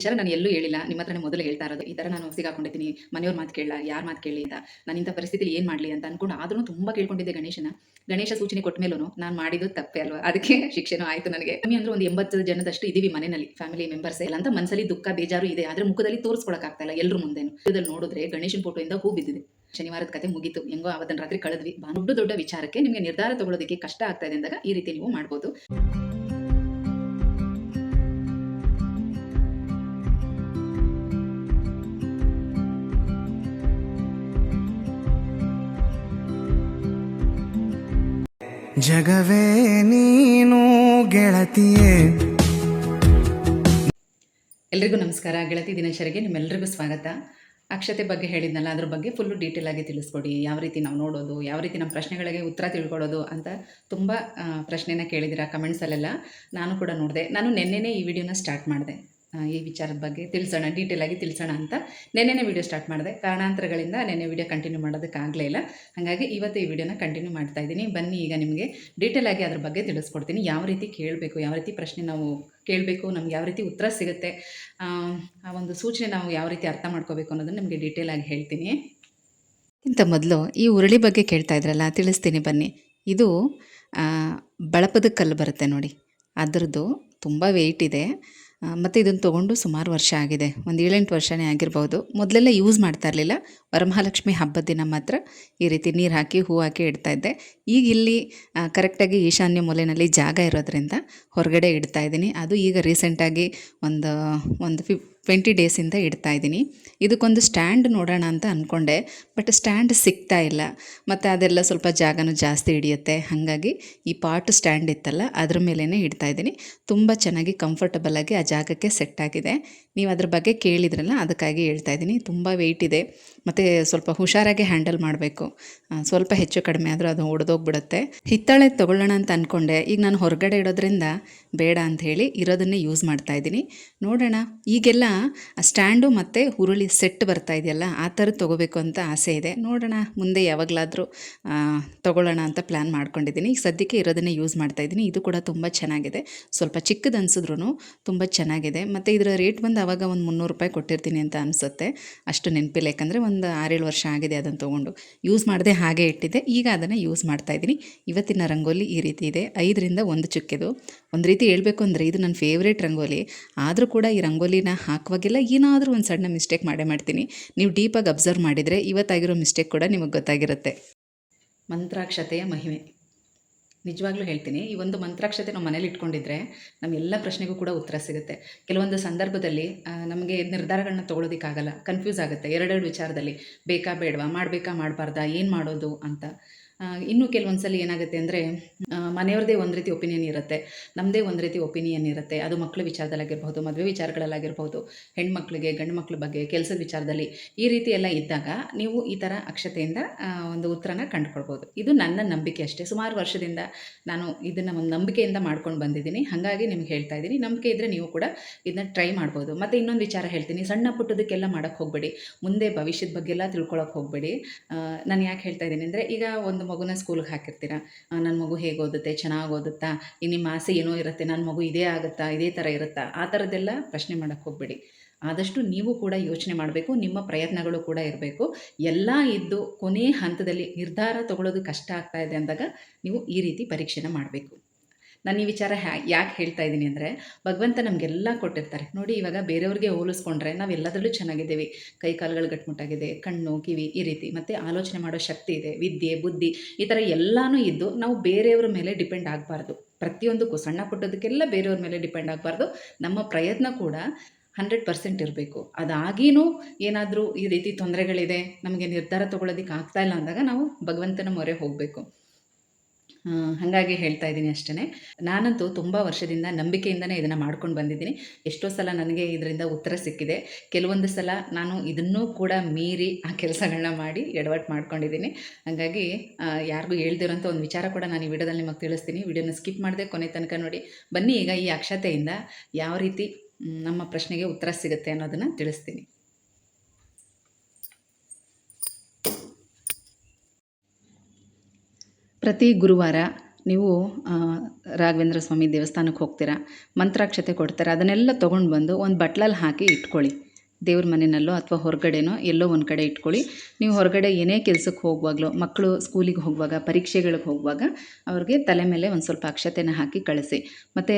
ವಿಚಾರ ನಾನು ಎಲ್ಲೂ ಹೇಳಿಲ್ಲ. ನಿಮ್ಮ ಹತ್ರನೇ ಮೊದಲು ಹೇಳ್ತಾ ಇರೋದು. ಈ ಥರ ನಾನು ಸಿಗಾಕೊಂಡಿದ್ದೀನಿ. ಮನೆಯವ್ರ ಮಾತು ಕೇಳಲ್ಲ, ಯಾರ ಮಾತು ಕೇಳಲಿ ಅಂತ. ನಾನು ಇಂಥ ಪರಿಸ್ಥಿತಿಲಿ ಏನು ಮಾಡಲಿ ಅಂತ ಅನ್ಕೊಂಡು ಆದ್ರೂ ತುಂಬಾ ಕೇಳ್ಕೊಂಡಿದ್ದೆ ಗಣೇಶನ. ಗಣೇಶ ಸೂಚನೆ ಕೊಟ್ಟ ಮೇಲೂನು ನಾನು ಮಾಡಿದ್ದು ತಪ್ಪೇ ಅಲ್ವಾ? ಅದಕ್ಕೆ ಶಿಕ್ಷೆನೂ ಆಯ್ತು ನನಗೆ. ಕಮ್ಮಿ ಅಂದ್ರೆ ಒಂದು 80 ಜನದಷ್ಟು ಇದೀವಿ ಮನೆಯಲ್ಲಿ. ಫ್ಯಾಮಿಲಿ ಮೆಂಬರ್ಸೇ ಎಲ್ಲ ಅಂತ ಮನಸ್ಸಲ್ಲಿ ದುಃಖ, ಬೇಜಾರು ಇದೆ. ಆದ್ರೆ ಮುಖದಲ್ಲಿ ತೋರಿಸ್ಕೊಳಕ್ ಆಗ್ತಾ ಇಲ್ಲ ಎಲ್ರ ಮುಂದೆನು. ವಿಡಿಯೋದಲ್ಲಿ ನೋಡಿದ್ರೆ ಗಣೇಶನ ಫೋಟೋಯಿಂದ ಹೂ ಬಿದ್ದಿದೆ. ಶನಿವಾರದ ಕತೆ ಮುಗೀತು. ಹೆಂಗೋ ಅವತ್ತಿನ ರಾತ್ರಿ ಕಳೆದ್ವಿ. ದೊಡ್ಡ ದೊಡ್ಡ ವಿಚಾರಕ್ಕೆ ನಿಮಗೆ ನಿರ್ಧಾರ ತಗೊಳ್ಳೋದಕ್ಕೆ ಕಷ್ಟ ಆಗ್ತಾ ಇದೆ ಅಂದಾಗ ಈ ರೀತಿ ನೀವು ಮಾಡ್ಬೋದು. ಜಗವೇ ನೀನು ಗೆಳತಿಯೇ. ಎಲ್ರಿಗೂ ನಮಸ್ಕಾರ. ಗೆಳತಿ ದಿನಚರಿಗೆ ನಿಮ್ಮೆಲ್ಲರಿಗೂ ಸ್ವಾಗತ. ಅಕ್ಷತೆ ಬಗ್ಗೆ ಹೇಳಿದ್ನಲ್ಲ, ಅದ್ರ ಬಗ್ಗೆ ಫುಲ್ಲು ಡೀಟೇಲ್ ಆಗಿ ತಿಳಿಸ್ಕೊಡಿ. ಯಾವ ರೀತಿ ನಾವು ನೋಡೋದು, ಯಾವ ರೀತಿ ನಮ್ಮ ಪ್ರಶ್ನೆಗಳಿಗೆ ಉತ್ತರ ತಿಳ್ಕೊಳ್ಳೋದು ಅಂತ ತುಂಬ ಪ್ರಶ್ನೆನ ಕೇಳಿದ್ದೀರಾ ಕಮೆಂಟ್ಸಲ್ಲೆಲ್ಲ. ನಾನು ಕೂಡ ನೋಡಿದೆ. ನಾನು ನೆನ್ನೆನೇ ಈ ವಿಡಿಯೋನ ಸ್ಟಾರ್ಟ್ ಮಾಡಿದೆ. ಈ ವಿಚಾರದ ಬಗ್ಗೆ ತಿಳಿಸೋಣ, ಡೀಟೇಲ್ ಆಗಿ ತಿಳಿಸೋಣ ಅಂತ ನೆನ್ನೆನೇ ವಿಡಿಯೋ ಸ್ಟಾರ್ಟ್ ಮಾಡಿದೆ. ಕಾರಣಾಂತರಗಳಿಂದ ನೆನ್ನೆ ವಿಡಿಯೋ ಕಂಟಿನ್ಯೂ ಮಾಡೋದಕ್ಕಾಗಲೇ ಇಲ್ಲ. ಹಾಗಾಗಿ ಇವತ್ತು ಈ ವಿಡಿಯೋನ ಕಂಟಿನ್ಯೂ ಮಾಡ್ತಾ ಇದ್ದೀನಿ. ಬನ್ನಿ ಈಗ ನಿಮಗೆ ಡೀಟೇಲ್ ಆಗಿ ಅದ್ರ ಬಗ್ಗೆ ತಿಳಿಸ್ಕೊಡ್ತೀನಿ. ಯಾವ ರೀತಿ ಕೇಳಬೇಕು, ಯಾವ ರೀತಿ ಪ್ರಶ್ನೆ ನಾವು ಕೇಳಬೇಕು, ನಮ್ಗೆ ಯಾವ ರೀತಿ ಉತ್ತರ ಸಿಗುತ್ತೆ, ಆ ಒಂದು ಸೂಚನೆ ನಾವು ಯಾವ ರೀತಿ ಅರ್ಥ ಮಾಡ್ಕೋಬೇಕು ಅನ್ನೋದನ್ನು ನಿಮಗೆ ಡೀಟೇಲ್ ಆಗಿ ಹೇಳ್ತೀನಿ. ಇಂಥ ಮೊದಲು ಈ ಉರುಳಿ ಬಗ್ಗೆ ಕೇಳ್ತಾ ಇದ್ರಲ್ಲ, ತಿಳಿಸ್ತೀನಿ ಬನ್ನಿ. ಇದು ಬಳಪದ ಕಲ್ಲು ಬರುತ್ತೆ ನೋಡಿ, ಅದರದ್ದು ತುಂಬ ವೆಯ್ಟ್ ಇದೆ. ಮತ್ತು ಇದನ್ನು ತೊಗೊಂಡು ಸುಮಾರು ವರ್ಷ ಆಗಿದೆ. ಒಂದು 7-8 ವರ್ಷನೇ ಆಗಿರ್ಬೋದು. ಮೊದಲೆಲ್ಲ ಯೂಸ್ ಮಾಡ್ತಾ ಇರಲಿಲ್ಲ. ವರಮಹಾಲಕ್ಷ್ಮಿ ಹಬ್ಬದ ದಿನ ಮಾತ್ರ ಈ ರೀತಿ ನೀರು ಹಾಕಿ ಹೂ ಹಾಕಿ ಇಡ್ತಾಯಿದ್ದೆ. ಈಗ ಇಲ್ಲಿ ಕರೆಕ್ಟಾಗಿ ಈಶಾನ್ಯ ಮೂಲೆಯಲ್ಲಿ ಜಾಗ ಇರೋದ್ರಿಂದ ಹೊರಗಡೆ ಇಡ್ತಾ ಇದ್ದೀನಿ. ಅದು ಈಗ ರೀಸೆಂಟಾಗಿ ಒಂದು 20 ಡೇಸಿಂದ ಇಡ್ತಾ ಇದ್ದೀನಿ. ಇದಕ್ಕೊಂದು ಸ್ಟ್ಯಾಂಡ್ ನೋಡೋಣ ಅಂತ ಅಂದ್ಕೊಂಡೆ, ಬಟ್ ಸ್ಟ್ಯಾಂಡ್ ಸಿಗ್ತಾ ಇಲ್ಲ. ಮತ್ತು ಅದೆಲ್ಲ ಸ್ವಲ್ಪ ಜಾಗನೂ ಜಾಸ್ತಿ ಹಿಡಿಯುತ್ತೆ. ಹಾಗಾಗಿ ಈ ಪಾಟ್ ಸ್ಟ್ಯಾಂಡ್ ಇತ್ತಲ್ಲ, ಅದ್ರ ಮೇಲೇ ಇಡ್ತಾ ಇದ್ದೀನಿ. ತುಂಬ ಚೆನ್ನಾಗಿ ಕಂಫರ್ಟಬಲಾಗಿ ಆ ಜಾಗಕ್ಕೆ ಸೆಟ್ ಆಗಿದೆ. ನೀವು ಅದ್ರ ಬಗ್ಗೆ ಕೇಳಿದ್ರಲ್ಲ, ಅದಕ್ಕಾಗಿ ಹೇಳ್ತಾ ಇದ್ದೀನಿ. ತುಂಬ ವೆಯ್ಟ್ ಇದೆ ಮತ್ತು ಸ್ವಲ್ಪ ಹುಷಾರಾಗಿ ಹ್ಯಾಂಡಲ್ ಮಾಡಬೇಕು. ಸ್ವಲ್ಪ ಹೆಚ್ಚು ಕಡಿಮೆ ಆದರೂ ಅದು ಒಡೆದೋಗ್ಬಿಡುತ್ತೆ. ಹಿತ್ತಾಳೆ ತೊಗೊಳ್ಳೋಣ ಅಂತ ಅಂದ್ಕೊಂಡೆ. ಈಗ ನಾನು ಹೊರಗಡೆ ಇಡೋದ್ರಿಂದ ಬೇಡ ಅಂಥೇಳಿ ಇರೋದನ್ನೇ ಯೂಸ್ ಮಾಡ್ತಾ ಇದ್ದೀನಿ. ನೋಡೋಣ. ಈಗೆಲ್ಲ ಸ್ಟ್ಯಾಂಡು ಮತ್ತು ಹುರುಳಿ ಸೆಟ್ ಬರ್ತಾ ಇದೆಯಲ್ಲ, ಆ ಥರದ್ದು ತೊಗೋಬೇಕು ಅಂತ ಆಸೆ ಇದೆ. ನೋಡೋಣ, ಮುಂದೆ ಯಾವಾಗಲಾದರೂ ತೊಗೊಳ್ಳೋಣ ಅಂತ ಪ್ಲ್ಯಾನ್ ಮಾಡ್ಕೊಂಡಿದ್ದೀನಿ. ಈಗ ಸದ್ಯಕ್ಕೆ ಇರೋದನ್ನೇ ಯೂಸ್ ಮಾಡ್ತಾಯಿದ್ದೀನಿ. ಇದು ಕೂಡ ತುಂಬ ಚೆನ್ನಾಗಿದೆ. ಸ್ವಲ್ಪ ಚಿಕ್ಕದು ಅನಿಸಿದ್ರೂ ತುಂಬ ಚೆನ್ನಾಗಿದೆ. ಮತ್ತು ಇದರ ರೇಟ್ ಬಂದು ಆವಾಗ ಒಂದು 300 ರೂಪಾಯಿ ಕೊಟ್ಟಿರ್ತೀನಿ ಅಂತ ಅನಿಸುತ್ತೆ. ಅಷ್ಟು ನೆನಪಿಲ್ಲ, ಯಾಕಂದರೆ ಒಂದು 6-7 ವರ್ಷ ಆಗಿದೆ ಅದನ್ನು ತೊಗೊಂಡು. ಯೂಸ್ ಮಾಡದೆ ಹಾಗೆ ಇಟ್ಟಿದ್ದೆ. ಈಗ ಅದನ್ನು ಯೂಸ್ ಮಾಡ್ತಾಯಿದ್ದೀನಿ. ಇವತ್ತಿನ ರಂಗೋಲಿ ಈ ರೀತಿ ಇದೆ. 5ರಿಂದ 1 ಚುಕ್ಕೆದು. ಒಂದು ರೀತಿ ಹೇಳಬೇಕು ಅಂದರೆ ಇದು ನನ್ನ ಫೇವ್ರೇಟ್ ರಂಗೋಲಿ. ಆದರೂ ಕೂಡ ಈ ರಂಗೋಲಿನ ಹಾಕುವಾಗೆಲ್ಲ ಏನಾದರೂ ಒಂದು ಸಣ್ಣ ಮಿಸ್ಟೇಕ್ ಮಾಡೇ ಮಾಡ್ತೀನಿ. ನೀವು ಡೀಪಾಗಿ ಅಬ್ಸರ್ವ್ ಮಾಡಿದರೆ ಇವತ್ತಾಗಿರೋ ಮಿಸ್ಟೇಕ್ ಕೂಡ ನಿಮಗೆ ಗೊತ್ತಾಗಿರುತ್ತೆ. ಮಂತ್ರಾಕ್ಷತೆಯ ಮಹಿಮೆ ನಿಜವಾಗ್ಲೂ ಹೇಳ್ತೀನಿ. ಈ ಒಂದು ಮಂತ್ರಾಕ್ಷತೆ ನಾವು ಮನೇಲಿ ಇಟ್ಕೊಂಡಿದ್ರೆ ನಮ್ಮೆಲ್ಲ ಪ್ರಶ್ನೆಗೂ ಕೂಡ ಉತ್ತರ ಸಿಗುತ್ತೆ. ಕೆಲವೊಂದು ಸಂದರ್ಭದಲ್ಲಿ ನಮಗೆ ನಿರ್ಧಾರಗಳನ್ನ ತೊಗೊಳೋದಕ್ಕಾಗಲ್ಲ, ಕನ್ಫ್ಯೂಸ್ ಆಗುತ್ತೆ. ಎರಡೆರಡು ವಿಚಾರದಲ್ಲಿ ಬೇಕಾ ಬೇಡವಾ, ಮಾಡಬೇಕಾ ಮಾಡಬಾರ್ದಾ, ಏನು ಮಾಡೋದು ಅಂತ. ಇನ್ನೂ ಕೆಲವೊಂದು ಸಲ ಏನಾಗುತ್ತೆ ಅಂದರೆ, ಮನೆಯವ್ರದ್ದೇ ಒಂದು ರೀತಿ ಒಪಿನಿಯನ್ ಇರುತ್ತೆ, ನಮ್ಮದೇ ಒಂದು ರೀತಿ ಒಪಿನಿಯನ್ ಇರುತ್ತೆ. ಅದು ಮಕ್ಕಳ ವಿಚಾರದಲ್ಲಾಗಿರ್ಬೋದು, ಮದುವೆ ವಿಚಾರಗಳಲ್ಲಾಗಿರ್ಬೋದು, ಹೆಣ್ಮಕ್ಳಿಗೆ ಗಂಡು ಮಕ್ಳ ಬಗ್ಗೆ, ಕೆಲಸದ ವಿಚಾರದಲ್ಲಿ, ಈ ರೀತಿ ಎಲ್ಲ ಇದ್ದಾಗ ನೀವು ಈ ಥರ ಅಕ್ಷತೆಯಿಂದ ಒಂದು ಉತ್ತರನ ಕಂಡುಕೊಳ್ಬೋದು. ಇದು ನನ್ನ ನಂಬಿಕೆ ಅಷ್ಟೇ. ಸುಮಾರು ವರ್ಷದಿಂದ ನಾನು ಇದನ್ನು ಒಂದು ನಂಬಿಕೆಯಿಂದ ಮಾಡ್ಕೊಂಡು ಬಂದಿದ್ದೀನಿ. ಹಾಗಾಗಿ ನಿಮ್ಗೆ ಹೇಳ್ತಾ ಇದ್ದೀನಿ. ನಂಬಿಕೆ ಇದ್ದರೆ ನೀವು ಕೂಡ ಇದನ್ನ ಟ್ರೈ ಮಾಡ್ಬೋದು. ಮತ್ತು ಇನ್ನೊಂದು ವಿಚಾರ ಹೇಳ್ತೀನಿ, ಸಣ್ಣ ಪುಟ್ಟದಕ್ಕೆಲ್ಲ ಮಾಡೋಕ್ಕೆ ಹೋಗಬೇಡಿ. ಮುಂದೆ ಭವಿಷ್ಯದ ಬಗ್ಗೆ ಎಲ್ಲ ತಿಳ್ಕೊಳಕ್ಕೆ ಹೋಗಬೇಡಿ. ನಾನು ಯಾಕೆ ಹೇಳ್ತಾ ಇದ್ದೀನಿ ಅಂದರೆ, ಈಗ ಒಂದು ಮಗುನ ಸ್ಕೂಲ್ಗೆ ಹಾಕಿರ್ತೀರ. ನನ್ನ ಮಗು ಹೇಗೆ ಓದುತ್ತೆ, ಚೆನ್ನಾಗಿ ಓದುತ್ತಾ, ಈಗ ನಿಮ್ಮ ಆಸೆ ಏನೋ ಇರುತ್ತೆ, ನನ್ನ ಮಗು ಇದೇ ಆಗುತ್ತಾ, ಇದೇ ಥರ ಇರುತ್ತಾ, ಆ ಥರದ್ದೆಲ್ಲ ಪ್ರಶ್ನೆ ಮಾಡೋಕ್ಕೆ ಹೋಗಬೇಡಿ. ಆದಷ್ಟು ನೀವು ಕೂಡ ಯೋಚನೆ ಮಾಡಬೇಕು. ನಿಮ್ಮ ಪ್ರಯತ್ನಗಳು ಕೂಡ ಇರಬೇಕು. ಎಲ್ಲ ಇದ್ದು ಕೊನೆಯ ಹಂತದಲ್ಲಿ ನಿರ್ಧಾರ ತಗೊಳ್ಳೋದು ಕಷ್ಟ ಆಗ್ತಾ ಇದೆ ಅಂದಾಗ ನೀವು ಈ ರೀತಿ ಪರೀಕ್ಷೆನ ಮಾಡಬೇಕು. ನಾನು ಈ ವಿಚಾರ ಯಾಕೆ ಹೇಳ್ತಾ ಇದ್ದೀನಿ ಅಂದರೆ, ಭಗವಂತ ನಮಗೆಲ್ಲ ಕೊಟ್ಟಿರ್ತಾರೆ ನೋಡಿ. ಇವಾಗ ಬೇರೆಯವ್ರಿಗೆ ಹೋಲಿಸ್ಕೊಂಡ್ರೆ ನಾವೆಲ್ಲದರಲ್ಲೂ ಚೆನ್ನಾಗಿದ್ದೀವಿ. ಕೈ ಕಾಲುಗಳು ಗಟ್ಟಿಮುಟ್ಟಾಗಿದೆ, ಕಣ್ಣು ಕಿವಿ ಈ ರೀತಿ, ಮತ್ತು ಆಲೋಚನೆ ಮಾಡೋ ಶಕ್ತಿ ಇದೆ, ವಿದ್ಯೆ ಬುದ್ಧಿ ಈ ಥರ ಎಲ್ಲನೂ ಇದ್ದು ನಾವು ಬೇರೆಯವ್ರ ಮೇಲೆ ಡಿಪೆಂಡ್ ಆಗಬಾರ್ದು. ಪ್ರತಿಯೊಂದಕ್ಕೂ ಸಣ್ಣ ಪುಟ್ಟದಕ್ಕೆಲ್ಲ ಬೇರೆಯವ್ರ ಮೇಲೆ ಡಿಪೆಂಡ್ ಆಗಬಾರ್ದು. ನಮ್ಮ ಪ್ರಯತ್ನ ಕೂಡ 100% ಇರಬೇಕು. ಅದಾಗಿಯೂ ಏನಾದರೂ ಈ ರೀತಿ ತೊಂದರೆಗಳಿದೆ, ನಮಗೆ ನಿರ್ಧಾರ ತೊಗೊಳ್ಳೋದಕ್ಕೆ ಆಗ್ತಾ ಇಲ್ಲ ಅಂದಾಗ ನಾವು ಭಗವಂತನ ಮೊರೆ ಹೋಗಬೇಕು. ಹಾಗಾಗಿ ಹೇಳ್ತಾ ಇದ್ದೀನಿ ಅಷ್ಟೇ. ನಾನಂತೂ ತುಂಬ ವರ್ಷದಿಂದ ನಂಬಿಕೆಯಿಂದನೇ ಇದನ್ನು ಮಾಡ್ಕೊಂಡು ಬಂದಿದ್ದೀನಿ. ಎಷ್ಟೋ ಸಲ ನನಗೆ ಇದರಿಂದ ಉತ್ತರ ಸಿಕ್ಕಿದೆ. ಕೆಲವೊಂದು ಸಲ ನಾನು ಇದನ್ನೂ ಕೂಡ ಮೀರಿ ಆ ಕೆಲಸಗಳನ್ನ ಮಾಡಿ ಎಡವಟ್ಟು ಮಾಡ್ಕೊಂಡಿದ್ದೀನಿ. ಹಾಗಾಗಿ ಯಾರಿಗೂ ಹೇಳ್ದಿರೋಂಥ ಒಂದು ವಿಚಾರ ಕೂಡ ನಾನು ಈ ವಿಡಿಯೋದಲ್ಲಿ ನಿಮಗೆ ತಿಳಿಸ್ತೀನಿ. ವಿಡಿಯೋನ ಸ್ಕಿಪ್ ಮಾಡದೆ ಕೊನೆ ತನಕ ನೋಡಿ. ಬನ್ನಿ ಈಗ ಈ ಅಕ್ಷತೆಯಿಂದ ಯಾವ ರೀತಿ ನಮ್ಮ ಪ್ರಶ್ನೆಗೆ ಉತ್ತರ ಸಿಗುತ್ತೆ ಅನ್ನೋದನ್ನು ತಿಳಿಸ್ತೀನಿ. ಪ್ರತಿ ಗುರುವಾರ ನೀವು ಆ, ರಾಘವೇಂದ್ರ ಸ್ವಾಮಿ ದೇವಸ್ಥಾನಕ್ಕೆ ಹೋಗ್ತೀರಾ, ಮಂತ್ರಾಕ್ಷತೆ ಕೊಡ್ತಾರೆ, ಅದನ್ನೆಲ್ಲ ತೊಗೊಂಡು ಬಂದು ಒಂದು ಬಟ್ಲಲ್ಲಿ ಹಾಕಿ ಇಟ್ಕೊಳ್ಳಿ. ದೇವ್ರ ಮನೆಯಲ್ಲೋ ಅಥವಾ ಹೊರಗಡೆನೋ ಎಲ್ಲೋ ಒಂದು ಕಡೆ ಇಟ್ಕೊಳ್ಳಿ. ನೀವು ಹೊರಗಡೆ ಏನೇ ಕೆಲಸಕ್ಕೆ ಹೋಗುವಾಗಲೋ, ಮಕ್ಕಳು ಸ್ಕೂಲಿಗೆ ಹೋಗುವಾಗ, ಪರೀಕ್ಷೆಗಳಿಗೆ ಹೋಗುವಾಗ ಅವ್ರಿಗೆ ತಲೆ ಮೇಲೆ ಒಂದು ಸ್ವಲ್ಪ ಅಕ್ಷತೆನ ಹಾಕಿ ಕಳಿಸಿ. ಮತ್ತು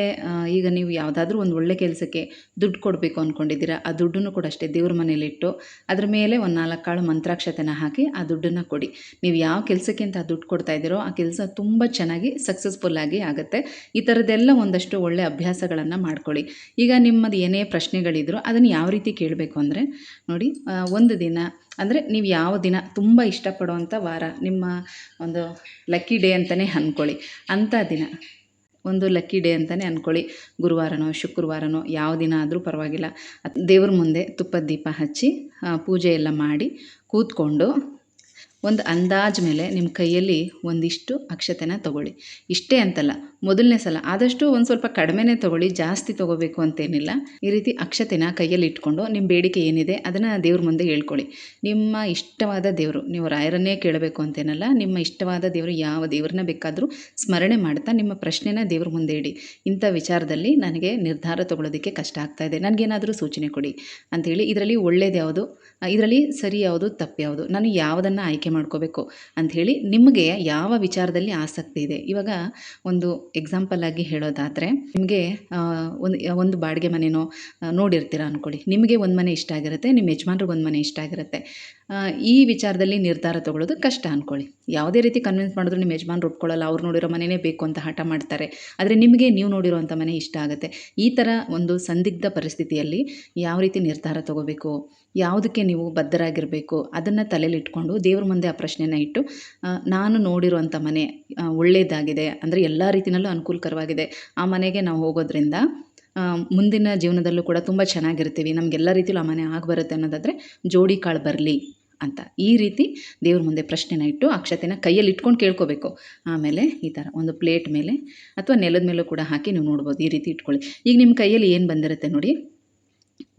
ಈಗ ನೀವು ಯಾವುದಾದ್ರೂ ಒಂದು ಒಳ್ಳೆ ಕೆಲಸಕ್ಕೆ ದುಡ್ಡು ಕೊಡಬೇಕು ಅಂದ್ಕೊಂಡಿದ್ದೀರಾ, ಆ ದುಡ್ಡನ್ನು ಕೂಡ ಅಷ್ಟೇ ದೇವ್ರ ಮನೇಲಿಟ್ಟು ಅದ್ರ ಮೇಲೆ ಒಂದು 4 ಕಾಳು ಮಂತ್ರಾಕ್ಷತೆನ ಹಾಕಿ ಆ ದುಡ್ಡನ್ನು ಕೊಡಿ. ನೀವು ಯಾವ ಕೆಲಸಕ್ಕೆ ಅಂತ ದುಡ್ಡು ಕೊಡ್ತಾ ಇದ್ದೀರೋ ಆ ಕೆಲಸ ತುಂಬ ಚೆನ್ನಾಗಿ ಸಕ್ಸಸ್ಫುಲ್ಲಾಗಿ ಆಗುತ್ತೆ. ಈ ಥರದ್ದೆಲ್ಲ ಒಂದಷ್ಟು ಒಳ್ಳೆ ಅಭ್ಯಾಸಗಳನ್ನು ಮಾಡ್ಕೊಳ್ಳಿ. ಈಗ ನಿಮ್ಮದು ಏನೇ ಪ್ರಶ್ನೆಗಳಿದ್ರು ಅದನ್ನು ಯಾವ ರೀತಿ ಕೇಳಬೇಕು ಅಂದರೆ ನೋಡಿ, ಒಂದು ದಿನ ಅಂದರೆ ನೀವು ಯಾವ ದಿನ ತುಂಬ ಇಷ್ಟಪಡುವಂಥ ವಾರ, ನಿಮ್ಮ ಒಂದು ಲಕ್ಕಿ ಡೇ ಅಂತಲೇ ಅಂದ್ಕೊಳ್ಳಿ. ಅಂಥ ದಿನ ಒಂದು ಲಕ್ಕಿ ಡೇ ಅಂತಲೇ ಅಂದ್ಕೊಳ್ಳಿ. ಗುರುವಾರನೋ ಶುಕ್ರವಾರನೋ ಯಾವ ದಿನ ಆದರೂ ಪರವಾಗಿಲ್ಲ. ದೇವ್ರ ಮುಂದೆ ತುಪ್ಪದ ದೀಪ ಹಚ್ಚಿ ಪೂಜೆ ಎಲ್ಲ ಮಾಡಿ ಕೂತ್ಕೊಂಡು ಒಂದು ಅಂದಾಜು ಮೇಲೆ ನಿಮ್ಮ ಕೈಯಲ್ಲಿ ಒಂದಿಷ್ಟು ಅಕ್ಷತೆನ ತೊಗೊಳ್ಳಿ. ಇಷ್ಟೇ ಅಂತಲ್ಲ, ಮೊದಲನೇ ಸಲ ಆದಷ್ಟು ಒಂದು ಸ್ವಲ್ಪ ಕಡಿಮೆನೇ ತೊಗೊಳ್ಳಿ, ಜಾಸ್ತಿ ತೊಗೋಬೇಕು ಅಂತೇನಿಲ್ಲ. ಈ ರೀತಿ ಅಕ್ಷತೆನ ಕೈಯಲ್ಲಿ ಇಟ್ಕೊಂಡು ನಿಮ್ಮ ಬೇಡಿಕೆ ಏನಿದೆ ಅದನ್ನು ದೇವ್ರ ಮುಂದೆ ಹೇಳ್ಕೊಳ್ಳಿ. ನಿಮ್ಮ ಇಷ್ಟವಾದ ದೇವರು, ನೀವು ರಾಯರನ್ನೇ ಕೇಳಬೇಕು ಅಂತೇನಲ್ಲ, ನಿಮ್ಮ ಇಷ್ಟವಾದ ದೇವರು ಯಾವ ದೇವ್ರನ್ನ ಬೇಕಾದರೂ ಸ್ಮರಣೆ ಮಾಡ್ತಾ ನಿಮ್ಮ ಪ್ರಶ್ನೆನ ದೇವ್ರ ಮುಂದೆ ಇಡಿ. ಇಂಥ ವಿಚಾರದಲ್ಲಿ ನನಗೆ ನಿರ್ಧಾರ ತೊಗೊಳೋದಕ್ಕೆ ಕಷ್ಟ ಆಗ್ತಾಯಿದೆ, ನನಗೇನಾದರೂ ಸೂಚನೆ ಕೊಡಿ ಅಂಥೇಳಿ. ಇದರಲ್ಲಿ ಒಳ್ಳೇದು ಯಾವುದು, ಇದರಲ್ಲಿ ಸರಿ ಯಾವುದು, ತಪ್ಪು ಯಾವುದು, ನಾನು ಯಾವುದನ್ನು ಆಯ್ಕೆ ಮಾಡ್ಕೋಬೇಕು ಅಂಥೇಳಿ ನಿಮಗೆ ಯಾವ ವಿಚಾರದಲ್ಲಿ ಆಸಕ್ತಿ ಇದೆ. ಇವಾಗ ಒಂದು ಎಕ್ಸಾಂಪಲ್ ಆಗಿ ಹೇಳೋದಾದರೆ, ನಿಮಗೆ ಒಂದು ಬಾಡಿಗೆ ಮನೆನೋ ನೋಡಿರ್ತೀರ ಅಂದ್ಕೊಳ್ಳಿ. ನಿಮಗೆ ಒಂದು ಮನೆ ಇಷ್ಟ ಆಗಿರುತ್ತೆ, ನಿಮ್ಮ ಯಜಮಾನ್ರಿಗೆ ಒಂದು ಮನೆ ಇಷ್ಟ ಆಗಿರುತ್ತೆ. ಈ ವಿಚಾರದಲ್ಲಿ ನಿರ್ಧಾರ ತೊಗೊಳ್ಳೋದು ಕಷ್ಟ ಅಂದ್ಕೊಳ್ಳಿ. ಯಾವುದೇ ರೀತಿ ಕನ್ವಿನ್ಸ್ ಮಾಡಿದ್ರು ನಿಮ್ಮ ಯಜಮಾನ್ರು ಒಪ್ಕೊಳ್ಳಲ್ಲ, ಅವ್ರು ನೋಡಿರೋ ಮನೆಯೇ ಬೇಕು ಅಂತ ಹಠ ಮಾಡ್ತಾರೆ. ಆದರೆ ನಿಮಗೆ ನೀವು ನೋಡಿರೋವಂಥ ಮನೆ ಇಷ್ಟ ಆಗುತ್ತೆ. ಈ ಥರ ಒಂದು ಸಂದಿಗ್ಧ ಪರಿಸ್ಥಿತಿಯಲ್ಲಿ ಯಾವ ರೀತಿ ನಿರ್ಧಾರ ತೊಗೋಬೇಕು, ಯಾವುದಕ್ಕೆ ನೀವು ಬದ್ಧರಾಗಿರಬೇಕು, ಅದನ್ನು ತಲೆಯಲ್ಲಿಟ್ಕೊಂಡು ದೇವ್ರ ಮುಂದೆ ಆ ಪ್ರಶ್ನೆನ ಇಟ್ಟು, ನಾನು ನೋಡಿರುವಂಥ ಮನೆ ಒಳ್ಳೆಯದಾಗಿದೆ ಅಂದರೆ ಎಲ್ಲ ರೀತಿಯಲ್ಲೂ ಅನುಕೂಲಕರವಾಗಿದೆ, ಆ ಮನೆಗೆ ನಾವು ಹೋಗೋದ್ರಿಂದ ಮುಂದಿನ ಜೀವನದಲ್ಲೂ ಕೂಡ ತುಂಬ ಚೆನ್ನಾಗಿರ್ತೀವಿ, ನಮಗೆಲ್ಲ ರೀತಿಯಲ್ಲೂ ಆ ಮನೆ ಆಗಿಬರುತ್ತೆ ಅನ್ನೋದಾದರೆ ಜೋಡಿ ಕಾಳು ಬರಲಿ ಅಂತ ಈ ರೀತಿ ದೇವ್ರ ಮುಂದೆ ಪ್ರಶ್ನೆನ ಇಟ್ಟು ಅಕ್ಷತೆನ ಕೈಯಲ್ಲಿ ಇಟ್ಕೊಂಡು ಕೇಳ್ಕೋಬೇಕು. ಆಮೇಲೆ ಈ ಥರ ಒಂದು ಪ್ಲೇಟ್ ಮೇಲೆ ಅಥವಾ ನೆಲದ ಮೇಲೂ ಕೂಡ ಹಾಕಿ ನೀವು ನೋಡ್ಬೋದು. ಈ ರೀತಿ ಇಟ್ಕೊಳ್ಳಿ. ಈಗ ನಿಮ್ಮ ಕೈಯಲ್ಲಿ ಏನು ಬಂದಿರುತ್ತೆ ನೋಡಿ,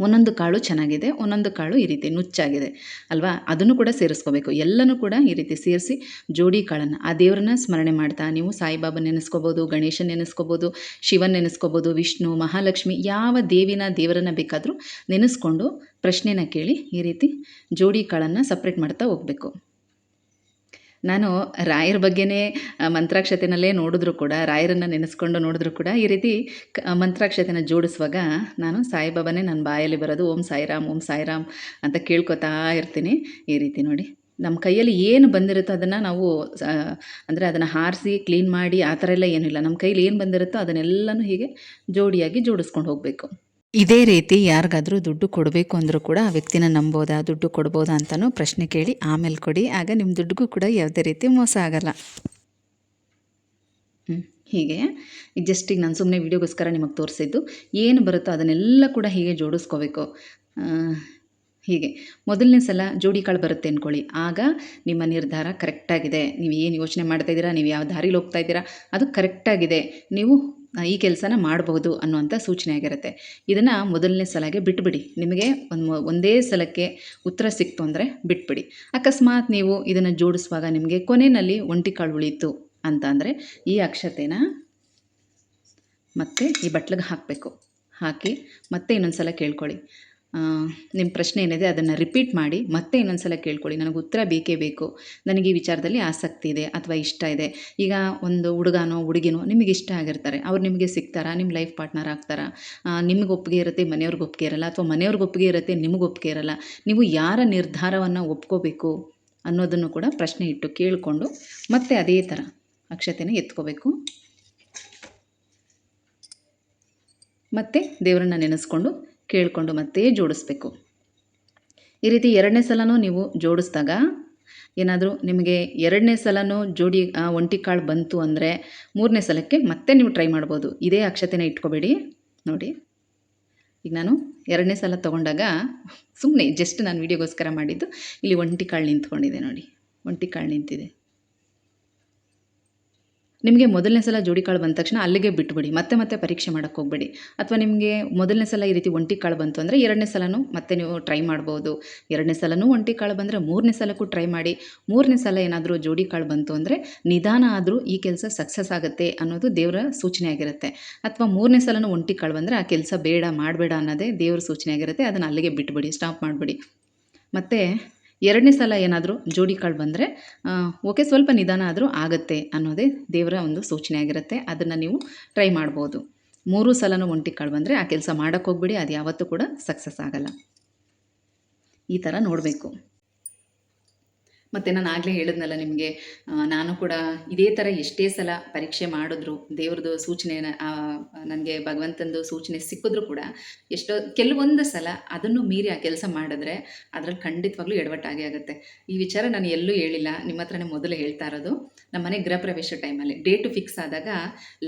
ಒಂದೊಂದು ಕಾಳು ಚೆನ್ನಾಗಿದೆ, ಒಂದೊಂದು ಕಾಳು ಈ ರೀತಿ ನುಚ್ಚಾಗಿದೆ ಅಲ್ವಾ, ಅದನ್ನು ಕೂಡ ಸೇರಿಸ್ಕೋಬೇಕು. ಎಲ್ಲನೂ ಕೂಡ ಈ ರೀತಿ ಸೇರಿಸಿ ಜೋಡಿ ಕಾಳನ್ನು ಆ ದೇವ್ರನ್ನ ಸ್ಮರಣೆ ಮಾಡ್ತಾ, ನೀವು ಸಾಯಿಬಾಬಾ ನೆನೆಸ್ಕೋಬೋದು, ಗಣೇಶನ ನೆನೆಸ್ಕೋಬೋದು, ಶಿವನ್ ನೆನೆಸ್ಕೋಬೋದು, ವಿಷ್ಣು, ಮಹಾಲಕ್ಷ್ಮಿ, ಯಾವ ದೇವರನ್ನು ಬೇಕಾದರೂ ನೆನೆಸ್ಕೊಂಡು ಪ್ರಶ್ನೆನ ಕೇಳಿ ಈ ರೀತಿ ಜೋಡಿ ಕಾಳನ್ನು ಸಪ್ರೇಟ್ ಮಾಡ್ತಾ ಹೋಗಬೇಕು. ನಾನು ರಾಯರ ಬಗ್ಗೆನೇ ಮಂತ್ರಾಕ್ಷತೆನಲ್ಲೇ ನೋಡಿದ್ರು ಕೂಡ, ರಾಯರನ್ನು ನೆನೆಸ್ಕೊಂಡು ನೋಡಿದ್ರು ಕೂಡ ಈ ರೀತಿ ಮಂತ್ರಾಕ್ಷತೆನ ಜೋಡಿಸುವಾಗ ನಾನು ಸಾಯಿಬಾಬಾನೇ ನನ್ನ ಬಾಯಲ್ಲಿ ಬರೋದು, ಓಂ ಸಾಯಿರಾಮ್ ಓಂ ಸಾಯಿರಾಮ್ ಅಂತ ಕೇಳ್ಕೊತಾ ಇರ್ತೀನಿ. ಈ ರೀತಿ ನೋಡಿ, ನಮ್ಮ ಕೈಯಲ್ಲಿ ಏನು ಬಂದಿರುತ್ತೋ ಅದನ್ನು ನಾವು ಅಂದರೆ ಅದನ್ನು ಹಾರಿಸಿ ಕ್ಲೀನ್ ಮಾಡಿ ಆ ಥರ ಎಲ್ಲ ಏನಿಲ್ಲ. ನಮ್ಮ ಕೈಯಲ್ಲಿ ಏನು ಬಂದಿರುತ್ತೋ ಅದನ್ನೆಲ್ಲನೂ ಹೀಗೆ ಜೋಡಿಯಾಗಿ ಜೋಡಿಸ್ಕೊಂಡು ಹೋಗಬೇಕು. ಇದೇ ರೀತಿ ಯಾರಿಗಾದರೂ ದುಡ್ಡು ಕೊಡಬೇಕು ಅಂದರೂ ಕೂಡ ಆ ವ್ಯಕ್ತಿನ ನಂಬೋದಾ, ದುಡ್ಡು ಕೊಡ್ಬೋದಾ ಅಂತಲೂ ಪ್ರಶ್ನೆ ಕೇಳಿ ಆಮೇಲೆ ಕೊಡಿ. ಆಗ ನಿಮ್ಮ ದುಡ್ಡಿಗೂ ಕೂಡ ಯಾವುದೇ ರೀತಿ ಮೋಸ ಆಗಲ್ಲ. ಹೀಗೆ ಜಸ್ಟ್ ಈಗ ನಾನು ಸುಮ್ಮನೆ ವೀಡಿಯೋಗೋಸ್ಕರ ನಿಮಗೆ ತೋರಿಸಿದ್ದು, ಏನು ಬರುತ್ತೋ ಅದನ್ನೆಲ್ಲ ಕೂಡ ಹೀಗೆ ಜೋಡಿಸ್ಕೋಬೇಕು. ಹೀಗೆ ಮೊದಲನೇ ಸಲ ಜೋಡಿ ಕಾಳು ಬರುತ್ತೆ ಅಂದ್ಕೊಳ್ಳಿ, ಆಗ ನಿಮ್ಮ ನಿರ್ಧಾರ ಕರೆಕ್ಟಾಗಿದೆ. ನೀವು ಏನು ಯೋಚನೆ ಮಾಡ್ತಾಯಿದ್ದೀರಾ, ನೀವು ಯಾವ ದಾರಿಲಿ ಹೋಗ್ತಾ ಇದ್ದೀರಾ ಅದು ಕರೆಕ್ಟಾಗಿದೆ, ನೀವು ಈ ಕೆಲಸನ ಮಾಡಬಹುದು ಅನ್ನುವಂಥ ಸೂಚನೆ ಆಗಿರುತ್ತೆ. ಇದನ್ನು ಮೊದಲನೇ ಸಲಾಗೆ ಬಿಟ್ಬಿಡಿ. ನಿಮಗೆ ಒಂದೇ ಸಲಕ್ಕೆ ಉತ್ತರ ಸಿಕ್ತು ಅಂದರೆ ಬಿಟ್ಬಿಡಿ. ಅಕಸ್ಮಾತ್ ನೀವು ಇದನ್ನು ಜೋಡಿಸುವಾಗ ನಿಮಗೆ ಕೊನೆಯಲ್ಲಿ ಒಂಟಿ ಕಾಳು ಉಳೀತು ಅಂತ ಅಂದರೆ ಈ ಅಕ್ಷತೆನ ಮತ್ತೆ ಈ ಬಟ್ಲಿಗೆ ಹಾಕಬೇಕು. ಹಾಕಿ ಮತ್ತೆ ಇನ್ನೊಂದು ಸಲ ಕೇಳ್ಕೊಳ್ಳಿ. ನಿಮ್ಮ ಪ್ರಶ್ನೆ ಏನಿದೆ ಅದನ್ನು ರಿಪೀಟ್ ಮಾಡಿ ಮತ್ತೆ ಇನ್ನೊಂದು ಸಲ ಕೇಳ್ಕೊಳ್ಳಿ. ನನಗೆ ಉತ್ತರ ಬೇಕೇ ಬೇಕು, ನನಗೆ ಈ ವಿಚಾರದಲ್ಲಿ ಆಸಕ್ತಿ ಇದೆ ಅಥವಾ ಇಷ್ಟ ಇದೆ. ಈಗ ಒಂದು ಹುಡುಗನೋ ಹುಡುಗಿನೋ ನಿಮಗೆ ಇಷ್ಟ ಆಗಿರ್ತಾರೆ, ಅವ್ರು ನಿಮಗೆ ಸಿಗ್ತಾರಾ, ನಿಮ್ಮ ಲೈಫ್ ಪಾರ್ಟ್ನರ್ ಆಗ್ತಾರಾ, ನಿಮಗೆ ಒಪ್ಪಿಗೆ ಇರುತ್ತೆ, ಮನೆಯವ್ರಿಗೆ ಒಪ್ಪಿಗೆ ಇರಲ್ಲ, ಅಥವಾ ಮನೆಯವ್ರಿಗೆ ಒಪ್ಪಿಗೆ ಇರುತ್ತೆ, ನಿಮಗೆ ಒಪ್ಪಿಗೆ ಇರಲ್ಲ. ನೀವು ಯಾರ ನಿರ್ಧಾರವನ್ನು ಒಪ್ಕೋಬೇಕು ಅನ್ನೋದನ್ನು ಕೂಡ ಪ್ರಶ್ನೆ ಇಟ್ಟು ಕೇಳಿಕೊಂಡು ಮತ್ತೆ ಅದೇ ಥರ ಅಕ್ಷತೆನ ಎತ್ಕೋಬೇಕು. ಮತ್ತು ದೇವರನ್ನ ನೆನೆಸ್ಕೊಂಡು ಕೇಳಿಕೊಂಡು ಮತ್ತೆ ಜೋಡಿಸ್ಬೇಕು. ಈ ರೀತಿ 2ನೇ ಸಲನೂ ನೀವು ಜೋಡಿಸಿದಾಗ ಏನಾದರೂ ನಿಮಗೆ 2ನೇ ಸಲನೂ ಜೋಡಿ ಒಂಟಿ ಕಾಳು ಬಂತು ಅಂದರೆ 3ನೇ ಸಲಕ್ಕೆ ಮತ್ತೆ ನೀವು ಟ್ರೈ ಮಾಡ್ಬೋದು. ಇದೇ ಅಕ್ಷತೆನ ಇಟ್ಕೋಬೇಡಿ. ನೋಡಿ, ಈಗ ನಾನು 2ನೇ ಸಲ ತೊಗೊಂಡಾಗ ಸುಮ್ಮನೆ ಜಸ್ಟ್ ನಾನು ವೀಡಿಯೋಗೋಸ್ಕರ ಮಾಡಿದ್ದು, ಇಲ್ಲಿ ಒಂಟಿ ಕಾಳು ನಿಂತ್ಕೊಂಡಿದೆ ನೋಡಿ, ಒಂಟಿ ಕಾಳು ನಿಂತಿದೆ. ನಿಮಗೆ ಮೊದಲನೇ ಸಲ ಜೋಡಿ ಕಾಳು ಬಂದ ತಕ್ಷಣ ಅಲ್ಲಿಗೆ ಬಿಟ್ಬಿಡಿ. ಮತ್ತೆ ಮತ್ತೆ ಪರೀಕ್ಷೆ ಮಾಡೋಕ್ಕೆ ಹೋಗಬೇಡಿ. ಅಥವಾ ನಿಮಗೆ ಮೊದಲನೇ ಸಲ ಈ ರೀತಿ ಒಂಟಿ ಕಾಳು ಬಂತು ಅಂದರೆ ಎರಡನೇ ಸಲನೂ ಮತ್ತೆ ನೀವು ಟ್ರೈ ಮಾಡ್ಬೋದು. ಎರಡನೇ ಸಲನೂ ಒಂಟಿ ಕಾಳು ಬಂದರೆ ಮೂರನೇ ಸಲಕ್ಕೂ ಟ್ರೈ ಮಾಡಿ. ಮೂರನೇ ಸಲ ಏನಾದರೂ ಜೋಡಿ ಕಾಳು ಬಂತು ಅಂದರೆ ನಿಧಾನ ಆದರೂ ಈ ಕೆಲಸ ಸಕ್ಸಸ್ ಆಗುತ್ತೆ ಅನ್ನೋದು ದೇವರ ಸೂಚನೆ ಆಗಿರುತ್ತೆ. ಅಥವಾ ಮೂರನೇ ಸಲನೂ ಒಂಟಿ ಕಾಳು ಬಂದರೆ ಆ ಕೆಲಸ ಬೇಡ ಮಾಡಬೇಡ ಅನ್ನೋದೇ ದೇವರ ಸೂಚನೆ ಆಗಿರುತ್ತೆ. ಅದನ್ನು ಅಲ್ಲಿಗೆ ಬಿಟ್ಬಿಡಿ, ಸ್ಟಾಪ್ ಮಾಡಿಬಿಡಿ. ಮತ್ತು ಎರಡನೇ ಸಲ ಏನಾದರೂ ಜೋಡಿ ಕಾಳು ಬಂದರೆ ಓಕೆ, ಸ್ವಲ್ಪ ನಿಧಾನ ಆದರೂ ಆಗುತ್ತೆ ಅನ್ನೋದೇ ದೇವರ ಒಂದು ಸೂಚನೆ ಆಗಿರುತ್ತೆ. ಅದನ್ನು ನೀವು ಟ್ರೈ ಮಾಡ್ಬೋದು. 3 ಸಲನೂ ಒಂಟಿ ಕಾಳು ಬಂದರೆ ಆ ಕೆಲಸ ಮಾಡೋಕ್ಕೆ ಹೋಗ್ಬಿಡಿ, ಅದು ಯಾವತ್ತೂ ಕೂಡ ಸಕ್ಸಸ್ ಆಗಲ್ಲ. ಈ ಥರ ನೋಡಬೇಕು. ಮತ್ತು ನಾನು ಆಗಲೇ ಹೇಳಿದ್ನಲ್ಲ ನಿಮಗೆ, ನಾನು ಕೂಡ ಇದೇ ಥರ ಎಷ್ಟೇ ಸಲ ಪರೀಕ್ಷೆ ಮಾಡಿದ್ರು ದೇವ್ರದ್ದು ಸೂಚನೆನ ನನಗೆ ಭಗವಂತಂದು ಸೂಚನೆ ಸಿಕ್ಕಿದ್ರೂ ಕೂಡ ಕೆಲವೊಂದು ಸಲ ಅದನ್ನು ಮೀರಿ ಆ ಕೆಲಸ ಮಾಡಿದ್ರೆ ಅದ್ರಲ್ಲಿ ಖಂಡಿತವಾಗ್ಲೂ ಎಡವಟ್ಟಾಗೇ ಆಗುತ್ತೆ. ಈ ವಿಚಾರ ನಾನು ಎಲ್ಲೂ ಹೇಳಿಲ್ಲ, ನಿಮ್ಮ ಹತ್ರನೇ ಮೊದಲು ಹೇಳ್ತಾ ಇರೋದು. ನಮ್ಮ ಮನೆ ಗೃಹ ಪ್ರವೇಶ ಟೈಮಲ್ಲಿ ಡೇಟು ಫಿಕ್ಸ್ ಆದಾಗ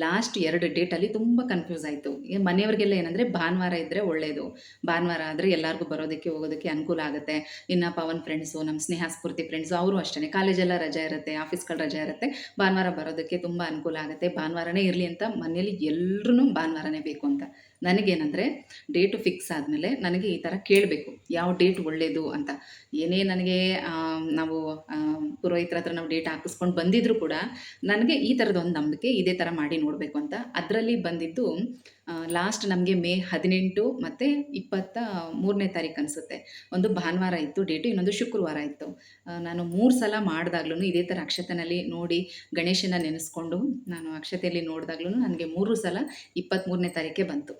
ಲಾಸ್ಟ್ 2 ಡೇಟಲ್ಲಿ ತುಂಬ ಕನ್ಫ್ಯೂಸ್ ಆಯಿತು. ಮನೆಯವ್ರಿಗೆಲ್ಲ ಏನಂದರೆ ಭಾನುವಾರ ಇದ್ದರೆ ಒಳ್ಳೆಯದು, ಭಾನುವಾರ ಆದರೆ ಎಲ್ಲರಿಗೂ ಬರೋದಕ್ಕೆ ಹೋಗೋದಕ್ಕೆ ಅನುಕೂಲ ಆಗುತ್ತೆ. ಇನ್ನು ಪವನ್ ಫ್ರೆಂಡ್ಸು, ನಮ್ಮ ಸ್ನೇಹ ಸ್ಫೂರ್ತಿ ಫ್ರೆಂಡ್ಸು ಅವರು ಅಷ್ಟೇ, ಕಾಲೇಜೆಲ್ಲ ರಜೆ ಇರುತ್ತೆ, ಆಫೀಸ್ಗಳು ರಜೆ ಇರುತ್ತೆ, ಭಾನುವಾರ ಬರೋದಕ್ಕೆ ತುಂಬ ಅನುಕೂಲ ಆಗುತ್ತೆ. ಭಾನುವಾರನೇ ಇರಲಿ ಅಂತ ಮನೇಲಿ ಎಲ್ಲರೂ ಭಾನುವಾರನೇ ಬೇಕು ಅಂತ. ನನಗೇನಂದರೆ ಡೇಟು ಫಿಕ್ಸ್ ಆದಮೇಲೆ ನನಗೆ ಈ ಥರ ಕೇಳಬೇಕು ಯಾವ ಡೇಟ್ ಒಳ್ಳೆಯದು ಅಂತ. ಏನೇ ನನಗೆ ನಾವು ಪುರೋಹಿತರ ಹತ್ರ ನಾವು ಡೇಟ್ ಹಾಕಿಸ್ಕೊಂಡು ಬಂದಿದ್ದರೂ ಕೂಡ ನನಗೆ ಈ ಥರದೊಂದು ನಂಬಿಕೆ, ಇದೇ ಥರ ಮಾಡಿ ನೋಡಬೇಕು ಅಂತ. ಅದರಲ್ಲಿ ಬಂದಿದ್ದು ಲಾಸ್ಟ್ ನಮಗೆ ಮೇ 18 ಮತ್ತು 23ನೇ ತಾರೀಕು ಅನಿಸುತ್ತೆ. ಒಂದು ಭಾನುವಾರ ಇತ್ತು ಡೇಟು, ಇನ್ನೊಂದು ಶುಕ್ರವಾರ ಇತ್ತು. ನಾನು 3 ಸಲ ಮಾಡಿದಾಗ್ಲೂ ಇದೇ ಥರ ಅಕ್ಷತೆಯಲ್ಲಿ ನೋಡಿ ಗಣೇಶನ ನೆನೆಸ್ಕೊಂಡು ನಾನು ಅಕ್ಷತೆಯಲ್ಲಿ ನೋಡಿದಾಗ್ಲೂ ನನಗೆ 3 ಸಲ 23ನೇ ತಾರೀಕೆ ಬಂತು.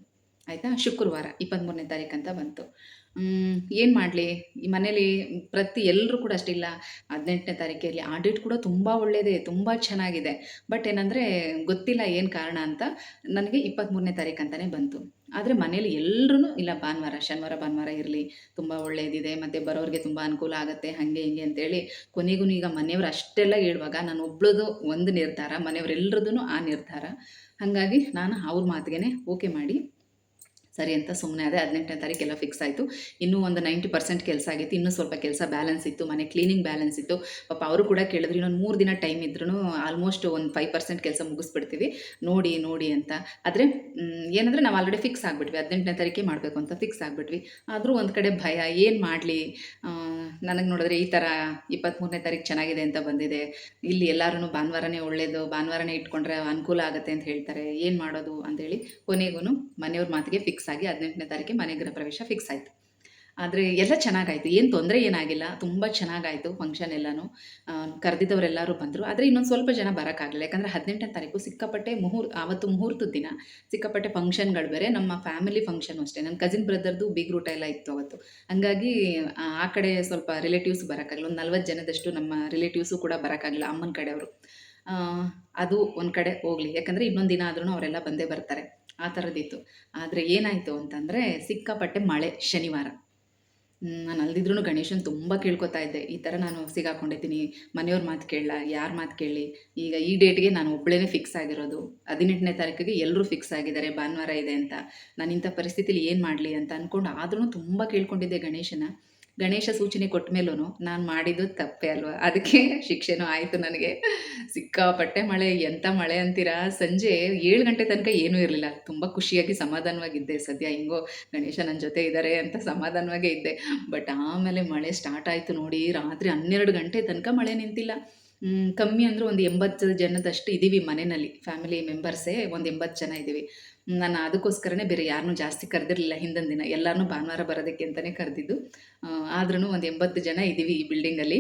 ಆಯಿತಾ, ಶುಕ್ರವಾರ 23ನೇ ತಾರೀಕು ಅಂತ ಬಂತು. ಏನು ಮಾಡಲಿ, ಈ ಮನೇಲಿ ಎಲ್ಲರೂ ಕೂಡ ಅಷ್ಟೇ, ಇಲ್ಲ 18ನೇ ತಾರೀಕಲ್ಲಿ ಆ ಡೇಟ್ ಕೂಡ ತುಂಬ ಒಳ್ಳೆಯದೇ, ತುಂಬ ಚೆನ್ನಾಗಿದೆ. ಬಟ್ ಏನಂದರೆ ಗೊತ್ತಿಲ್ಲ ಏನು ಕಾರಣ ಅಂತ ನನಗೆ 23ನೇ ತಾರೀಕು ಅಂತಲೇ ಬಂತು. ಆದರೆ ಮನೇಲಿ ಎಲ್ಲರೂ ಇಲ್ಲ ಭಾನುವಾರ, ಶನಿವಾರ ಭಾನುವಾರ ಇರಲಿ, ತುಂಬ ಒಳ್ಳೆಯದಿದೆ, ಮತ್ತು ಬರೋರಿಗೆ ತುಂಬ ಅನುಕೂಲ ಆಗುತ್ತೆ, ಹಾಗೆ ಹೀಗೆ ಅಂತೇಳಿ ಕೊನೆಗೂ ಈಗ ಮನೆಯವ್ರು ಅಷ್ಟೆಲ್ಲ ಹೇಳುವಾಗ ನಾನು ಒಬ್ಳದು ಒಂದು ನಿರ್ಧಾರ, ಮನೆಯವರೆಲ್ಲರದೂ ಆ ನಿರ್ಧಾರ. ಹಾಗಾಗಿ ನಾನು ಅವ್ರ ಮಾತಿಗೆ ಓಕೆ ಮಾಡಿ ಸರಿ ಅಂತ ಸುಮ್ಮನೆ ಅದೇ 18ನೇ ತಾರೀಕೆಲ್ಲ ಫಿಕ್ಸ್ ಆಯಿತು. ಇನ್ನೂ ಒಂದು 90% ಕೆಲಸ ಆಗಿತ್ತು, ಇನ್ನೂ ಸ್ವಲ್ಪ ಕೆಲಸ ಬ್ಯಾಲೆನ್ಸ್ ಇತ್ತು, ಮನೆ ಕ್ಲೀನಿಂಗ್ ಬ್ಯಾಲೆನ್ಸ್ ಇತ್ತು. ಪಾಪ ಅವರು ಕೂಡ ಕೇಳಿದ್ರು, ಇನ್ನೊಂದು 3 ದಿನ ಟೈಮ್ ಇದ್ರೂ ಆಲ್ಮೋಸ್ಟ್ ಒಂದು 5% ಕೆಲಸ ಮುಗಿಸ್ಬಿಡ್ತೀವಿ, ನೋಡಿ ಅಂತ. ಆದರೆ ಏನಂದರೆ ನಾವು ಆಲ್ರೆಡಿ ಫಿಕ್ಸ್ ಆಗಿಬಿಟ್ವಿ, 18ನೇ ತಾರೀಕೆ ಮಾಡಬೇಕು ಅಂತ ಫಿಕ್ಸ್ ಆಗಿಬಿಟ್ವಿ. ಆದರೂ ಒಂದು ಕಡೆ ಭಯ, ಏನು ಮಾಡಲಿ, ನನಗೆ ನೋಡಿದ್ರೆ ಈ ಥರ 23ನೇ ತಾರೀಕು ಚೆನ್ನಾಗಿದೆ ಅಂತ ಬಂದಿದೆ, ಇಲ್ಲಿ ಎಲ್ಲರೂ ಭಾನುವಾರನೇ ಒಳ್ಳೆಯದು, ಭಾನುವಾರನೇ ಇಟ್ಕೊಂಡ್ರೆ ಅನುಕೂಲ ಆಗುತ್ತೆ ಅಂತ ಹೇಳ್ತಾರೆ, ಏನು ಮಾಡೋದು ಅಂತೇಳಿ ಕೊನೆಗೂ ಮನೆಯವ್ರ ಮಾತಿಗೆ ಫಿಕ್ಸ್ ಆಗಿ 18ನೇ ತಾರೀಕೆ ಮನೆ ಗೃಹ ಪ್ರವೇಶ ಫಿಕ್ಸ್ ಆಯಿತು. ಆದರೆ ಎಲ್ಲ ಚೆನ್ನಾಗಾಯಿತು, ಏನು ತೊಂದರೆ ಏನಾಗಿಲ್ಲ, ತುಂಬ ಚೆನ್ನಾಗಾಯಿತು ಫಂಕ್ಷನ್ ಎಲ್ಲನೂ. ಕರೆದಿದ್ದವರೆಲ್ಲರೂ ಬಂದರು. ಆದರೆ ಇನ್ನೊಂದು ಸ್ವಲ್ಪ ಜನ ಬರೋಕ್ಕಾಗಲಿಲ್ಲ, ಯಾಕಂದರೆ 18ನೇ ತಾರೀಕು ಸಿಕ್ಕಾಪಟ್ಟೆ ಆವತ್ತು ಮುಹೂರ್ತದ ದಿನ, ಸಿಕ್ಕಾಪಟ್ಟೆ ಫಂಕ್ಷನ್ಗಳು ಬೇರೆ, ನಮ್ಮ ಫ್ಯಾಮಿಲಿ ಫಂಕ್ಷನು ಅಷ್ಟೇ, ನನ್ನ ಕಸಿನ್ ಬ್ರದರ್ದು ಬೀಗ್ರೂಟ ಎಲ್ಲ ಇತ್ತು ಅವತ್ತು. ಹಾಗಾಗಿ ಆ ಕಡೆ ಸ್ವಲ್ಪ ರಿಲೇಟಿವ್ಸ್ ಬರೋಕ್ಕಾಗಲ್ಲ, ಒಂದು 40 ಜನದಷ್ಟು ನಮ್ಮ ರಿಲೇಟಿವ್ಸು ಕೂಡ ಬರೋಕ್ಕಾಗಲಿಲ್ಲ, ಅಮ್ಮನ ಕಡೆಯವರು. ಅದು ಒಂದು ಕಡೆ ಹೋಗಲಿ, ಯಾಕಂದರೆ ಇನ್ನೊಂದು ದಿನ ಆದ್ರೂ ಅವರೆಲ್ಲ ಬಂದೇ ಬರ್ತಾರೆ, ಆ ಥರದ್ದಿತ್ತು. ಆದರೆ ಏನಾಯಿತು ಅಂತಂದರೆ ಸಿಕ್ಕಾಪಟ್ಟೆ ಮಳೆ ಶನಿವಾರ. ನಾನು ಅಲ್ದಿದ್ರೂ ಗಣೇಶನ ತುಂಬ ಕೇಳ್ಕೊತಾ ಇದ್ದೆ, ಈ ಥರ ನಾನು ಸಿಗಾಕೊಂಡಿದ್ದೀನಿ, ಮನೆಯವ್ರ ಮಾತು ಕೇಳಲ್ಲ, ಯಾರ ಮಾತು ಕೇಳಲಿ, ಈಗ ಈ ಡೇಟ್ಗೆ ನಾನು ಒಬ್ಬಳೇ ಫಿಕ್ಸ್ ಆಗಿರೋದು, 18ನೇ ತಾರೀಕಿಗೆ ಎಲ್ಲರೂ ಫಿಕ್ಸ್ ಆಗಿದ್ದಾರೆ, ಭಾನುವಾರ ಇದೆ ಅಂತ, ನಾನು ಇಂಥ ಪರಿಸ್ಥಿತಿಲಿ ಏನು ಮಾಡಲಿ ಅಂತ ಅಂದ್ಕೊಂಡು ಆದ್ರೂ ತುಂಬ ಕೇಳ್ಕೊಂಡಿದ್ದೆ ಗಣೇಶ ಸೂಚನೆ ಕೊಟ್ಟ ಮೇಲೂ ನಾನು ಮಾಡಿದ್ದು ತಪ್ಪೇ ಅಲ್ವಾ, ಅದಕ್ಕೆ ಶಿಕ್ಷೆನೂ ಆಯಿತು ನನಗೆ. ಸಿಕ್ಕಾಪಟ್ಟೆ ಮಳೆ, ಎಂಥ ಮಳೆ ಅಂತೀರಾ, ಸಂಜೆ 7 ಗಂಟೆ ತನಕ ಏನೂ ಇರಲಿಲ್ಲ, ತುಂಬ ಖುಷಿಯಾಗಿ ಸಮಾಧಾನವಾಗಿದ್ದೆ, ಸದ್ಯ ಹಿಂಗೋ ಗಣೇಶ ನನ್ನ ಜೊತೆ ಇದ್ದಾರೆ ಅಂತ ಸಮಾಧಾನವಾಗೇ ಇದ್ದೆ. ಬಟ್ ಆಮೇಲೆ ಮಳೆ ಸ್ಟಾರ್ಟ್ ಆಯಿತು ನೋಡಿ, ರಾತ್ರಿ 12 ಗಂಟೆ ತನಕ ಮಳೆ ನಿಂತಿಲ್ಲ. ಕಮ್ಮಿ ಅಂದರೂ ಒಂದು 80 ಜನದಷ್ಟು ಇದ್ದೀವಿ ಮನೆಯಲ್ಲಿ, ಫ್ಯಾಮಿಲಿ ಮೆಂಬರ್ಸೇ ಒಂದು 80 ಜನ ಇದ್ದೀವಿ. ನಾನು ಅದಕ್ಕೋಸ್ಕರನೇ ಬೇರೆ ಯಾರನ್ನೂ ಜಾಸ್ತಿ ಕರೆದಿರಲಿಲ್ಲ ಹಿಂದಿನ ದಿನ, ಎಲ್ಲರನ್ನೂ ಭಾನುವಾರ ಬರೋದಕ್ಕೆ ಅಂತಲೇ ಕರೆದಿದ್ದು. ಆದ್ರೂ ಒಂದು 80 ಜನ ಇದ್ದೀವಿ ಈ ಬಿಲ್ಡಿಂಗಲ್ಲಿ.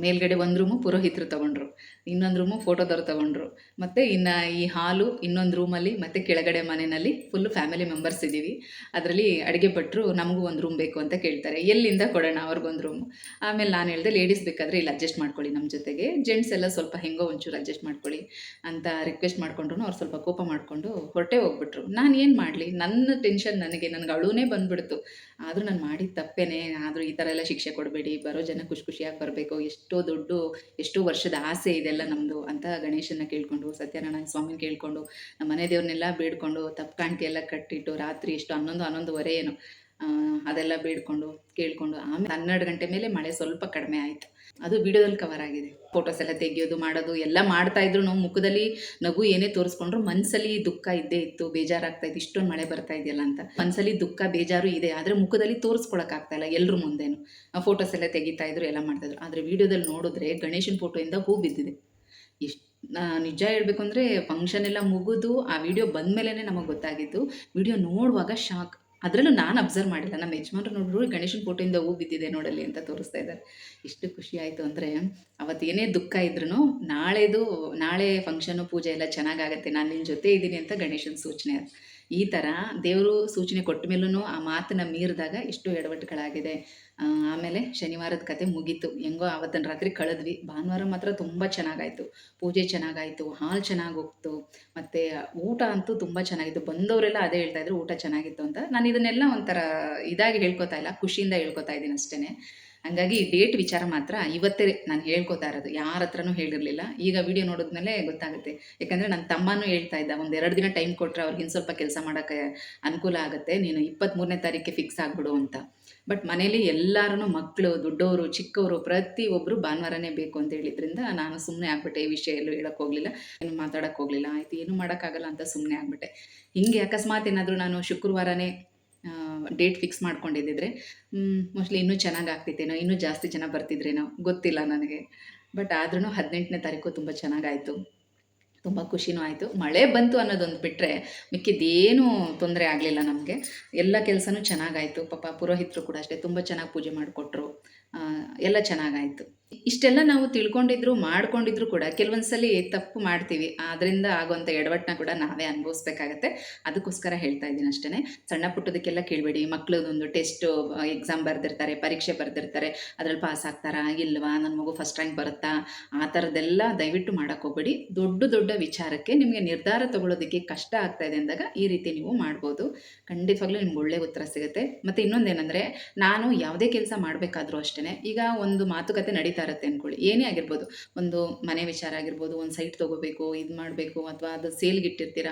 ಮೇಲ್ಗಡೆ ಒಂದು ರೂಮು ಪುರೋಹಿತರು ತೊಗೊಂಡ್ರು, ಇನ್ನೊಂದು ರೂಮು ಫೋಟೋದವ್ರು ತೊಗೊಂಡ್ರು, ಮತ್ತು ಇನ್ನು ಈ ಹಾಲು ಇನ್ನೊಂದು ರೂಮಲ್ಲಿ, ಮತ್ತು ಕೆಳಗಡೆ ಮನೆಯಲ್ಲಿ ಫುಲ್ಲು ಫ್ಯಾಮಿಲಿ ಮೆಂಬರ್ಸ್ ಇದ್ದೀವಿ. ಅದರಲ್ಲಿ ಅಡುಗೆ ಭಟ್ರು ನಮಗೂ ಒಂದು ರೂಮ್ ಬೇಕು ಅಂತ ಕೇಳ್ತಾರೆ, ಎಲ್ಲಿಂದ ಕೊಡೋಣ ಅವ್ರಿಗೊಂದು ರೂಮು. ಆಮೇಲೆ ನಾನು ಹೇಳಿದೆ, ಲೇಡೀಸ್ ಬೇಕಾದರೆ ಇಲ್ಲಿ ಅಡ್ಜಸ್ಟ್ ಮಾಡ್ಕೊಳ್ಳಿ ನಮ್ಮ ಜೊತೆಗೆ, ಜೆಂಟ್ಸ್ ಎಲ್ಲ ಸ್ವಲ್ಪ ಹೆಂಗೋ ಒಂಚೂರು ಅಡ್ಜಸ್ಟ್ ಮಾಡ್ಕೊಳ್ಳಿ ಅಂತ ರಿಕ್ವೆಸ್ಟ್ ಮಾಡ್ಕೊಂಡ್ರು. ಅವ್ರು ಸ್ವಲ್ಪ ಕೋಪ ಮಾಡಿಕೊಂಡು ಹೊರಟೇ ಹೋಗ್ಬಿಟ್ರು. ನಾನು ಏನು ಮಾಡಲಿ, ನನ್ನ ಟೆನ್ಷನ್ ನನಗೆ ಅಳುನೇ ಬಂದುಬಿಡ್ತು. ಆದರೂ ನಾನು ಮಾಡಿದ ತಪ್ಪೇನೆ, ಆದರೂ ಈ ಥರ ಎಲ್ಲ ಶಿಕ್ಷೆ ಕೊಡಬೇಡಿ, ಬರೋ ಜನ ಖುಷಿಯಾಗಿ ಬರಬೇಕು, ಎಷ್ಟೋ ವರ್ಷದ ಆಸೆ ಇದೆಲ್ಲ ನಮ್ಮದು ಅಂತ ಗಣೇಶನ ಕೇಳಿಕೊಂಡು, ಸತ್ಯನಾರಾಯಣ ಸ್ವಾಮಿನ ಕೇಳಿಕೊಂಡು, ನಮ್ಮ ಮನೆ ದೇವ್ರನ್ನೆಲ್ಲ ಬೇಡ್ಕೊಂಡು, ತಪ್ಪು ಕಾಣಿಕೆ ಎಲ್ಲ ಕಟ್ಟಿಟ್ಟು ರಾತ್ರಿ ಎಷ್ಟು 11 11:30 ಏನೋ ಅದೆಲ್ಲ ಬೇಡ್ಕೊಂಡು ಕೇಳಿಕೊಂಡು ಆಮೇಲೆ 12 ಗಂಟೆ ಮೇಲೆ ಮಳೆ ಸ್ವಲ್ಪ ಕಡಿಮೆ ಆಯಿತು. ಅದು ವಿಡಿಯೋದಲ್ಲಿ ಕವರ್ ಆಗಿದೆ. ಫೋಟೋಸ್ ಎಲ್ಲ ತೆಗಿಯೋದು ಮಾಡೋದು ಎಲ್ಲ ಮಾಡ್ತಾಯಿದ್ರು. ಮುಖದಲ್ಲಿ ನಗು ಏನೇ ತೋರಿಸ್ಕೊಂಡ್ರು ಮನಸ್ಸಲ್ಲಿ ದುಃಖ ಇದ್ದೇ ಇತ್ತು, ಬೇಜಾರಾಗ್ತಾಯಿತ್ತು. ಇಷ್ಟೊಂದು ಮಳೆ ಬರ್ತಾ ಇದೆಯಲ್ಲ ಅಂತ ಮನಸ್ಸಲ್ಲಿ ದುಃಖ ಬೇಜಾರು ಇದೆ, ಆದರೆ ಮುಖದಲ್ಲಿ ತೋರಿಸ್ಕೊಳಕ್ಕಾಗ್ತಾಯಿಲ್ಲ ಎಲ್ಲರ ಮುಂದೆನೂ. ಫೋಟೋಸ್ ಎಲ್ಲ ತೆಗಿತಾಯಿದ್ರು, ಎಲ್ಲ ಮಾಡ್ತಾಯಿದ್ರು. ಆದರೆ ವಿಡಿಯೋದಲ್ಲಿ ನೋಡಿದ್ರೆ ಗಣೇಶನ ಫೋಟೋಯಿಂದ ಹೂ ಬಿದ್ದಿದೆ. ಎಷ್ಟು ನಿಜ ಹೇಳಬೇಕು ಅಂದರೆ ಫಂಕ್ಷನ್ ಎಲ್ಲ ಮುಗಿದು ಆ ವಿಡಿಯೋ ಬಂದಮೇಲೆ ನಮಗೆ ಗೊತ್ತಾಗಿದ್ದು. ವಿಡಿಯೋ ನೋಡುವಾಗ ಶಾಕ್. ಅದರಲ್ಲೂ ನಾನು ಅಬ್ಸರ್ವ್ ಮಾಡಿಲ್ಲ. ನಮ್ಮ ಯಜಮಾನ್ರು ನೋಡಿದ್ರು ಗಣೇಶನ ಫೋಟೋಯಿಂದ ಹೂ ಬಿದ್ದಿದೆ ನೋಡಲ್ಲಿ ಅಂತ ತೋರಿಸ್ತಾ ಇದ್ದಾರೆ. ಎಷ್ಟು ಖುಷಿ ಆಯಿತು ಅಂದರೆ ಅವತ್ತು ಏನೇ ದುಃಖ ಇದ್ರೂ ನಾಳೆ ಫಂಕ್ಷನು ಪೂಜೆ ಎಲ್ಲ ಚೆನ್ನಾಗಾಗತ್ತೆ, ನಾನು ನಿನ್ನ ಜೊತೆ ಇದ್ದೀನಿ ಅಂತ ಗಣೇಶನ ಸೂಚನೆ ಅದು. ಈ ಥರ ದೇವರು ಸೂಚನೆ ಕೊಟ್ಟ ಮೇಲೂ ಆ ಮಾತನ್ನು ಮೀರಿದಾಗ ಎಷ್ಟು ಎಡವಟ್ಟುಗಳಾಗಿದೆ. ಆಮೇಲೆ ಶನಿವಾರದ ಕತೆ ಮುಗೀತು. ಹೆಂಗೋ ಆವತ್ತಿನ ರಾತ್ರಿ ಕಳೆದ್ವಿ. ಭಾನುವಾರ ಮಾತ್ರ ತುಂಬ ಚೆನ್ನಾಗಾಯಿತು. ಪೂಜೆ ಚೆನ್ನಾಗಾಯಿತು, ಹಾಲು ಚೆನ್ನಾಗಿ ಹೋಗ್ತು, ಮತ್ತು ಊಟ ಅಂತೂ ತುಂಬ ಚೆನ್ನಾಗಿತ್ತು. ಬಂದವರೆಲ್ಲ ಅದೇ ಹೇಳ್ತಾಯಿದ್ರು ಊಟ ಚೆನ್ನಾಗಿತ್ತು ಅಂತ. ನಾನು ಇದನ್ನೆಲ್ಲ ಒಂಥರ ಇದಾಗಿ ಹೇಳ್ಕೊತಾ ಇಲ್ಲ, ಖುಷಿಯಿಂದ ಹೇಳ್ಕೊತಾ ಇದ್ದೀನಿ ಅಷ್ಟೇ. ಹಂಗಾಗಿ ಡೇಟ್ ವಿಚಾರ ಮಾತ್ರ ಇವತ್ತೇ ನಾನು ಹೇಳ್ಕೊತಾ ಇರೋದು, ಯಾರ ಹತ್ರನೂ ಹೇಳಿರಲಿಲ್ಲ. ಈಗ ವಿಡಿಯೋ ನೋಡಿದ್ಮೇಲೆ ಗೊತ್ತಾಗುತ್ತೆ. ಯಾಕಂದರೆ ನನ್ನ ತಮ್ಮನೂ ಹೇಳ್ತಾ ಇದ್ದ, ಒಂದು 2 ದಿನ ಟೈಮ್ ಕೊಟ್ಟರೆ ಅವ್ರಿಗೆ ಇನ್ನು ಸ್ವಲ್ಪ ಕೆಲಸ ಮಾಡೋಕ್ಕೆ ಅನುಕೂಲ ಆಗುತ್ತೆ, ನೀನು 23ನೇ ತಾರೀಕಿಗೆ ಫಿಕ್ಸ್ ಆಗಿಬಿಡು ಅಂತ. ಬಟ್ ಮನೇಲಿ ಎಲ್ಲರೂ ಮಕ್ಕಳು, ದೊಡ್ಡವರು, ಚಿಕ್ಕವರು ಪ್ರತಿಯೊಬ್ಬರು ಭಾನುವಾರನೇ ಬೇಕು ಅಂತ ಹೇಳಿದ್ರಿಂದ ನಾನು ಸುಮ್ಮನೆ ಆಗ್ಬಿಟ್ಟೆ. ಈ ವಿಷಯ ಎಲ್ಲೂ ಹೇಳೋಕ್ಕೆ ಹೋಗಲಿಲ್ಲ, ಏನು ಮಾತಾಡೋಕ್ಕೆ ಹೋಗಲಿಲ್ಲ. ಆಯಿತು, ಏನೂ ಮಾಡೋಕ್ಕಾಗಲ್ಲ ಅಂತ ಸುಮ್ಮನೆ ಆಗಿಬಿಟ್ಟೆ. ಹಿಂಗೆ ಅಕಸ್ಮಾತ್ ಏನಾದರೂ ನಾನು ಶುಕ್ರವಾರನೇ ಡೇಟ್ ಫಿಕ್ಸ್ ಮಾಡ್ಕೊಂಡಿದ್ದಿದ್ರೆ ಮೋಸ್ಟ್ಲಿ ಇನ್ನೂ ಚೆನ್ನಾಗಿ ಆಗ್ತಿತ್ತೇನೋ, ಇನ್ನೂ ಜಾಸ್ತಿ ಜನ ಬರ್ತಿದ್ರೇನೋ ಗೊತ್ತಿಲ್ಲ ನನಗೆ. ಬಟ್ ಆದ್ರೂ 18ನೇ ತಾರೀಕು ತುಂಬ ಚೆನ್ನಾಗಾಯಿತು, ತುಂಬ ಖುಷಿನೂ ಆಯಿತು. ಮಳೆ ಬಂತು ಅನ್ನೋದೊಂದು ಬಿಟ್ಟರೆ ಮಿಕ್ಕಿದ್ದೇನೂ ತೊಂದರೆ ಆಗಲಿಲ್ಲ ನಮಗೆ. ಎಲ್ಲ ಕೆಲಸನೂ ಚೆನ್ನಾಗಾಯಿತು. ಪಾಪ ಪುರೋಹಿತರು ಕೂಡ ಅಷ್ಟೇ ತುಂಬ ಚೆನ್ನಾಗಿ ಪೂಜೆ ಮಾಡಿಕೊಟ್ರು. ಎಲ್ಲ ಚೆನ್ನಾಗಾಯಿತು. ಇಷ್ಟೆಲ್ಲ ನಾವು ತಿಳ್ಕೊಂಡಿದ್ರು ಮಾಡ್ಕೊಂಡಿದ್ರು ಕೂಡ ಕೆಲವೊಂದು ಸಲ ತಪ್ಪು ಮಾಡ್ತೀವಿ. ಅದರಿಂದ ಆಗುವಂಥ ಎಡವಟ್ಟನ್ನ ಕೂಡ ನಾವೇ ಅನುಭವಿಸ್ಬೇಕಾಗತ್ತೆ. ಅದಕ್ಕೋಸ್ಕರ ಹೇಳ್ತಾ ಇದ್ದೀನಿ ಅಷ್ಟೇ. ಸಣ್ಣ ಪುಟ್ಟದಕ್ಕೆಲ್ಲ ಕೇಳಬೇಡಿ. ಮಕ್ಕಳದೊಂದು ಟೆಸ್ಟು ಎಕ್ಸಾಮ್ ಬರೆದಿರ್ತಾರೆ, ಪರೀಕ್ಷೆ ಬರೆದಿರ್ತಾರೆ, ಅದ್ರಲ್ಲಿ ಪಾಸ್ ಆಗ್ತಾರಾ ಇಲ್ವಾ, ನನ್ನ ಮಗು ಫಸ್ಟ್ ರ್ಯಾಂಕ್ ಬರುತ್ತಾ, ಆ ಥರದ್ದೆಲ್ಲ ದಯವಿಟ್ಟು ಮಾಡೋಕ್ಕೆ ಹೋಗ್ಬೇಡಿ. ದೊಡ್ಡ ವಿಚಾರಕ್ಕೆ ನಿಮಗೆ ನಿರ್ಧಾರ ತೊಗೊಳ್ಳೋದಕ್ಕೆ ಕಷ್ಟ ಆಗ್ತಾಯಿದೆ ಅಂದಾಗ ಈ ರೀತಿ ನೀವು ಮಾಡ್ಬೋದು. ಖಂಡಿತವಾಗ್ಲೂ ನಿಮ್ಗೆ ಒಳ್ಳೆ ಉತ್ತರ ಸಿಗುತ್ತೆ. ಮತ್ತು ಇನ್ನೊಂದೇನೆಂದರೆ, ನಾನು ಯಾವುದೇ ಕೆಲಸ ಮಾಡಬೇಕಾದ್ರೂ ಅಷ್ಟೇ, ಈಗ ಒಂದು ಮಾತುಕತೆ ನಡೀತಾ ಇರುತ್ತೆ ಅಂದ್ಕೊಳ್ಳಿ, ಏನೇ ಆಗಿರ್ಬೋದು, ಒಂದು ಮನೆ ವಿಚಾರ ಆಗಿರ್ಬೋದು, ಒಂದು ಸೈಟ್ ತೊಗೋಬೇಕು, ಇದು ಮಾಡಬೇಕು, ಅಥವಾ ಅದು ಸೇಲ್ಗಿಟ್ಟಿರ್ತೀರ,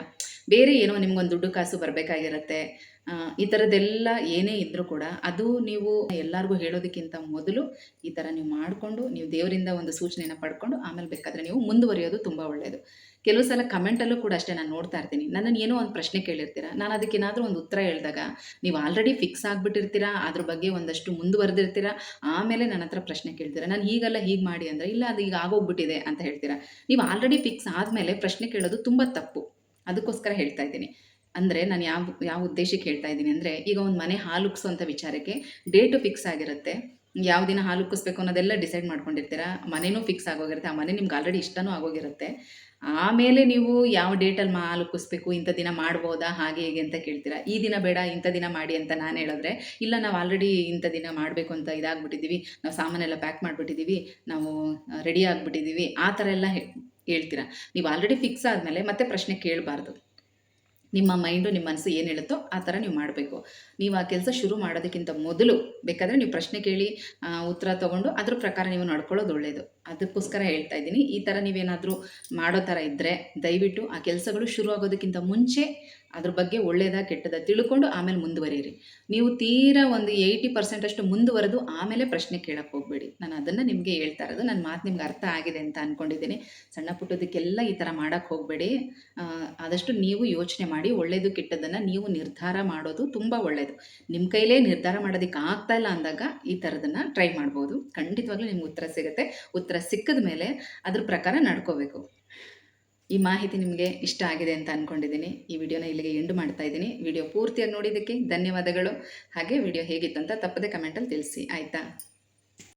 ಬೇರೆ ಏನೋ ನಿಮ್ಗೊಂದು ದುಡ್ಡು ಕಾಸು ಬರಬೇಕಾಗಿರುತ್ತೆ. ಈ ಥರದ್ದೆಲ್ಲ ಏನೇ ಇದ್ದರೂ ಕೂಡ ಅದು ನೀವು ಎಲ್ಲರಿಗೂ ಹೇಳೋದಕ್ಕಿಂತ ಮೊದಲು ಈ ಥರ ನೀವು ಮಾಡಿಕೊಂಡು, ನೀವು ದೇವರಿಂದ ಒಂದು ಸೂಚನೆಯನ್ನು ಪಡ್ಕೊಂಡು ಆಮೇಲೆ ಬೇಕಾದರೆ ನೀವು ಮುಂದುವರಿಯೋದು ತುಂಬ ಒಳ್ಳೆಯದು. ಕೆಲವು ಸಲ ಕಮೆಂಟಲ್ಲೂ ಕೂಡ ಅಷ್ಟೇ ನಾನು ನೋಡ್ತಾ ಇರ್ತೀನಿ. ನನ್ನನ್ನು ಏನೋ ಒಂದು ಪ್ರಶ್ನೆ ಕೇಳಿರ್ತೀರ, ನಾನು ಅದಕ್ಕೇನಾದರೂ ಒಂದು ಉತ್ತರ ಹೇಳಿದಾಗ ನೀವು ಆಲ್ರೆಡಿ ಫಿಕ್ಸ್ ಆಗಿಬಿಟ್ಟಿರ್ತೀರ, ಅದ್ರ ಬಗ್ಗೆ ಒಂದಷ್ಟು ಮುಂದುವರೆದಿರ್ತೀರ, ಆಮೇಲೆ ನನ್ನ ಹತ್ರ ಪ್ರಶ್ನೆ ಕೇಳ್ತೀರ. ನಾನು ಹೀಗಲ್ಲ ಹೀಗೆ ಮಾಡಿ ಅಂದರೆ, ಇಲ್ಲ ಅದು ಈಗ ಆಗೋಗ್ಬಿಟ್ಟಿದೆ ಅಂತ ಹೇಳ್ತೀರಾ. ನೀವು ಆಲ್ರೆಡಿ ಫಿಕ್ಸ್ ಆದಮೇಲೆ ಪ್ರಶ್ನೆ ಕೇಳೋದು ತುಂಬ ತಪ್ಪು. ಅದಕ್ಕೋಸ್ಕರ ಹೇಳ್ತಾ ಇದ್ದೀನಿ. ಅಂದರೆ ನಾನು ಯಾವ ಉದ್ದೇಶಕ್ಕೆ ಹೇಳ್ತಾ ಇದ್ದೀನಿ ಅಂದರೆ, ಈಗ ಒಂದು ಮನೆ ಹಾಲು ಉಕ್ಸೋಂಥ ವಿಚಾರಕ್ಕೆ ಡೇಟು ಫಿಕ್ಸ್ ಆಗಿರುತ್ತೆ. ಯಾವ ದಿನ ಹಾಲು ಉಕ್ಕಿಸ್ಬೇಕು ಅನ್ನೋದೆಲ್ಲ ಡಿಸೈಡ್ ಮಾಡ್ಕೊಂಡಿರ್ತೀರ. ಮನೆಯೂ ಫಿಕ್ಸ್ ಆಗೋಗಿರುತ್ತೆ. ಆ ಮನೆ ನಿಮ್ಗೆ ಆಲ್ರೆಡಿ ಇಷ್ಟನೂ ಆಗೋಗಿರುತ್ತೆ. ಆಮೇಲೆ ನೀವು ಯಾವ ಡೇಟಲ್ಲಿ ಹಾಲು ಉಕ್ಕಿಸ್ಬೇಕು, ಇಂಥ ದಿನ ಮಾಡ್ಬೋದಾ, ಹಾಗೆ ಹೀಗೆ ಅಂತ ಕೇಳ್ತೀರಾ. ಈ ದಿನ ಬೇಡ, ಇಂಥ ದಿನ ಮಾಡಿ ಅಂತ ನಾನು ಹೇಳಿದ್ರೆ, ಇಲ್ಲ ನಾವು ಆಲ್ರೆಡಿ ಇಂಥ ದಿನ ಮಾಡಬೇಕು ಅಂತ ಇದಾಗ್ಬಿಟ್ಟಿದ್ದೀವಿ, ನಾವು ಸಾಮಾನೆಲ್ಲ ಪ್ಯಾಕ್ ಮಾಡಿಬಿಟ್ಟಿದ್ದೀವಿ, ನಾವು ರೆಡಿ ಆಗಿಬಿಟ್ಟಿದ್ದೀವಿ, ಆ ಥರ ಎಲ್ಲ ಹೇಳ್ತೀರಾ. ನೀವು ಆಲ್ರೆಡಿ ಫಿಕ್ಸ್ ಆದಮೇಲೆ ಮತ್ತೆ ಪ್ರಶ್ನೆ ಕೇಳಬಾರ್ದು. ನಿಮ್ಮ ಮೈಂಡು, ನಿಮ್ಮ ಮನಸ್ಸು ಏನು ಹೇಳುತ್ತೋ ಆ ಥರ ನೀವು ಮಾಡಬೇಕು. ನೀವು ಆ ಕೆಲಸ ಶುರು ಮಾಡೋದಕ್ಕಿಂತ ಮೊದಲು ಬೇಕಾದರೆ ನೀವು ಪ್ರಶ್ನೆ ಕೇಳಿ ಉತ್ತರ ತೊಗೊಂಡು ಅದ್ರ ಪ್ರಕಾರ ನೀವು ನಡ್ಕೊಳ್ಳೋದು ಒಳ್ಳೆಯದು. ಅದಕ್ಕೋಸ್ಕರ ಹೇಳ್ತಾ ಇದ್ದೀನಿ. ಈ ಥರ ನೀವೇನಾದರೂ ಮಾಡೋ ಥರ ಇದ್ದರೆ ದಯವಿಟ್ಟು ಆ ಕೆಲಸಗಳು ಶುರು ಆಗೋದಕ್ಕಿಂತ ಮುಂಚೆ ಅದ್ರ ಬಗ್ಗೆ ಒಳ್ಳೆಯದಾ ಕೆಟ್ಟದಾ ತಿಳ್ಕೊಂಡು ಆಮೇಲೆ ಮುಂದುವರಿಯಿರಿ. ನೀವು ತೀರಾ ಒಂದು 80% ಅಷ್ಟು ಮುಂದುವರೆದು ಆಮೇಲೆ ಪ್ರಶ್ನೆ ಕೇಳಕ್ಕೆ ಹೋಗಬೇಡಿ. ನಾನು ಅದನ್ನು ನಿಮಗೆ ಹೇಳ್ತಾ ಇರೋದು. ನನ್ನ ಮಾತು ನಿಮ್ಗೆ ಅರ್ಥ ಆಗಿದೆ ಅಂತ ಅಂದ್ಕೊಂಡಿದ್ದೀನಿ. ಸಣ್ಣ ಪುಟ್ಟದಕ್ಕೆಲ್ಲ ಈ ಥರ ಮಾಡೋಕ್ಕೆ ಹೋಗಬೇಡಿ. ಆದಷ್ಟು ನೀವು ಯೋಚನೆ ಮಾಡಿ ಒಳ್ಳೆಯದು ಕೆಟ್ಟದ್ದನ್ನು ನೀವು ನಿರ್ಧಾರ ಮಾಡೋದು ತುಂಬ ಒಳ್ಳೆಯದು. ನಿಮ್ಮ ಕೈಲೇ ನಿರ್ಧಾರ ಮಾಡೋದಕ್ಕೆ ಆಗ್ತಾ ಇಲ್ಲ ಅಂದಾಗ ಈ ಥರದನ್ನು ಟ್ರೈ ಮಾಡ್ಬೋದು. ಖಂಡಿತವಾಗ್ಲೂ ನಿಮ್ಗೆ ಉತ್ತರ ಸಿಗುತ್ತೆ. ಉತ್ತರ ಸಿಕ್ಕಿದ ಮೇಲೆ ಅದ್ರ ಪ್ರಕಾರ ನಡ್ಕೋಬೇಕು. ಈ ಮಾಹಿತಿ ನಿಮಗೆ ಇಷ್ಟ ಆಗಿದೆ ಅಂತ ಅಂದ್ಕೊಂಡಿದ್ದೀನಿ. ಈ ವಿಡಿಯೋನ ಇಲ್ಲಿಗೆ ಎಂಡ್ ಮಾಡ್ತಾ ಇದ್ದೀನಿ. ವಿಡಿಯೋ ಪೂರ್ತಿಯಾಗಿ ನೋಡಿದ್ದಕ್ಕೆ ಧನ್ಯವಾದಗಳು. ಹಾಗೆ ವಿಡಿಯೋ ಹೇಗಿತ್ತು ಅಂತ ತಪ್ಪದೆ ಕಮೆಂಟಲ್ಲಿ ತಿಳಿಸಿ, ಆಯಿತಾ?